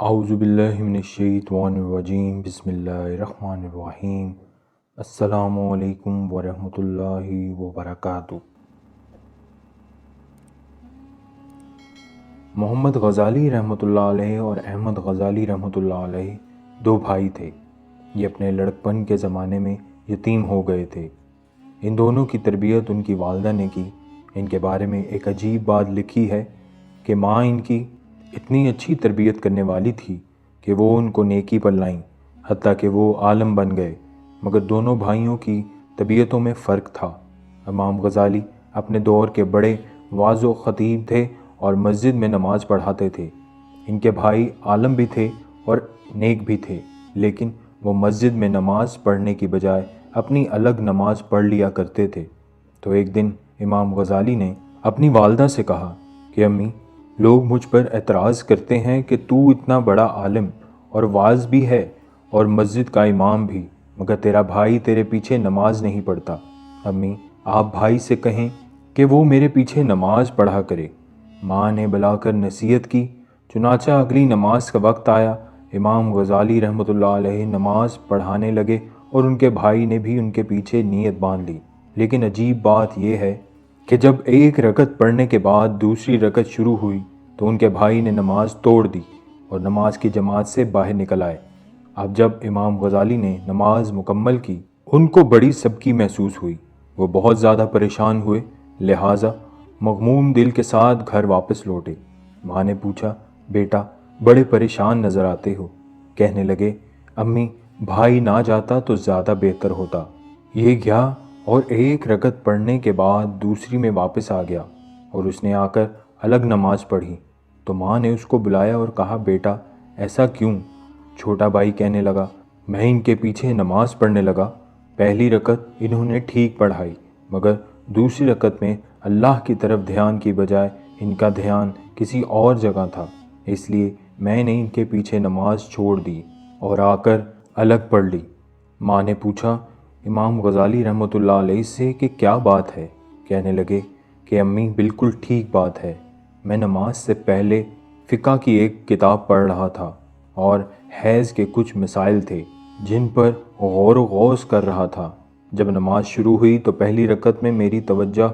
اعوذ باللہ من الشیطان الرجیم بسم اللہ الرحمن الرحیم السلام علیکم ورحمۃ اللہ وبرکاتہ۔ محمد غزالی رحمۃ اللہ علیہ اور احمد غزالی رحمۃ اللہ علیہ دو بھائی تھے۔ یہ اپنے لڑکپن کے زمانے میں یتیم ہو گئے تھے۔ ان دونوں کی تربیت ان کی والدہ نے کی۔ ان کے بارے میں ایک عجیب بات لکھی ہے کہ ماں ان کی اتنی اچھی تربیت کرنے والی تھی کہ وہ ان کو نیکی پر لائیں، حتیٰ کہ وہ عالم بن گئے۔ مگر دونوں بھائیوں کی طبیعتوں میں فرق تھا۔ امام غزالی اپنے دور کے بڑے واعظ و خطیب تھے اور مسجد میں نماز پڑھاتے تھے۔ ان کے بھائی عالم بھی تھے اور نیک بھی تھے، لیکن وہ مسجد میں نماز پڑھنے کی بجائے اپنی الگ نماز پڑھ لیا کرتے تھے۔ تو ایک دن امام غزالی نے اپنی والدہ سے کہا کہ امی، لوگ مجھ پر اعتراض کرتے ہیں کہ تو اتنا بڑا عالم اور واعظ بھی ہے اور مسجد کا امام بھی، مگر تیرا بھائی تیرے پیچھے نماز نہیں پڑھتا۔ امی، آپ بھائی سے کہیں کہ وہ میرے پیچھے نماز پڑھا کرے۔ ماں نے بلا کر نصیحت کی۔ چنانچہ اگلی نماز کا وقت آیا۔ امام غزالی رحمۃ اللہ علیہ نماز پڑھانے لگے اور ان کے بھائی نے بھی ان کے پیچھے نیت باندھ لی۔ لیکن عجیب بات یہ ہے کہ جب ایک رکعت پڑھنے کے بعد دوسری رکعت شروع ہوئی تو ان کے بھائی نے نماز توڑ دی اور نماز کی جماعت سے باہر نکل آئے۔ اب جب امام غزالی نے نماز مکمل کی، ان کو بڑی سبکی محسوس ہوئی۔ وہ بہت زیادہ پریشان ہوئے، لہٰذا مغموم دل کے ساتھ گھر واپس لوٹے۔ ماں نے پوچھا، بیٹا بڑے پریشان نظر آتے ہو؟ کہنے لگے، امی، بھائی نہ جاتا تو زیادہ بہتر ہوتا۔ یہ گیا اور ایک رکعت پڑھنے کے بعد دوسری میں واپس آ گیا اور اس نے آ کر الگ نماز پڑھی۔ تو ماں نے اس کو بلایا اور کہا، بیٹا ایسا کیوں؟ چھوٹا بھائی کہنے لگا، میں ان کے پیچھے نماز پڑھنے لگا۔ پہلی رکعت انہوں نے ٹھیک پڑھائی، مگر دوسری رکعت میں اللہ کی طرف دھیان کی بجائے ان کا دھیان کسی اور جگہ تھا، اس لیے میں نے ان کے پیچھے نماز چھوڑ دی اور آ کر الگ پڑھ لی۔ ماں نے پوچھا امام غزالی رحمۃ اللہ علیہ سے کہ کیا بات ہے؟ کہنے لگے کہ امی، بالکل ٹھیک بات ہے۔ میں نماز سے پہلے فقہ کی ایک کتاب پڑھ رہا تھا اور حیض کے کچھ مسائل تھے جن پر غور و غوص کر رہا تھا۔ جب نماز شروع ہوئی تو پہلی رکعت میں میری توجہ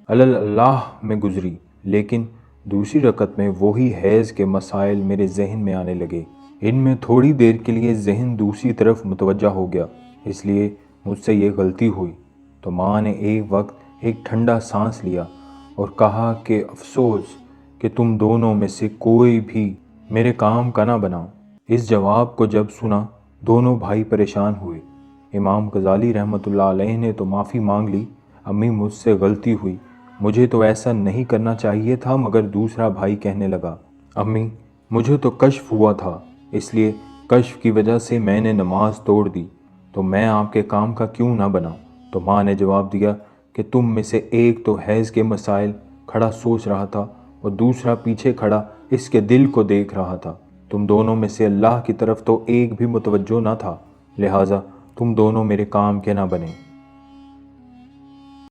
اللہ میں گزری، لیکن دوسری رکعت میں وہی حیض کے مسائل میرے ذہن میں آنے لگے۔ ان میں تھوڑی دیر کے لیے ذہن دوسری طرف متوجہ ہو گیا، اس لیے مجھ سے یہ غلطی ہوئی۔ تو ماں نے ایک وقت ایک ٹھنڈا سانس لیا اور کہا کہ افسوس کہ تم دونوں میں سے کوئی بھی میرے کام کا نہ بنا۔ اس جواب کو جب سنا دونوں بھائی پریشان ہوئے۔ امام غزالی رحمۃ اللہ علیہ نے تو معافی مانگ لی، امی مجھ سے غلطی ہوئی، مجھے تو ایسا نہیں کرنا چاہیے تھا۔ مگر دوسرا بھائی کہنے لگا، امی، مجھے تو کشف ہوا تھا، اس لیے کشف کی وجہ سے میں نے نماز توڑ دی، تو میں آپ کے کام کا کیوں نہ بنا؟ تو ماں نے جواب دیا کہ تم میں سے ایک تو حیض کے مسائل کھڑا سوچ رہا تھا اور دوسرا پیچھے کھڑا اس کے دل کو دیکھ رہا تھا۔ تم دونوں میں سے اللہ کی طرف تو ایک بھی متوجہ نہ تھا، لہٰذا تم دونوں میرے کام کے نہ بنے۔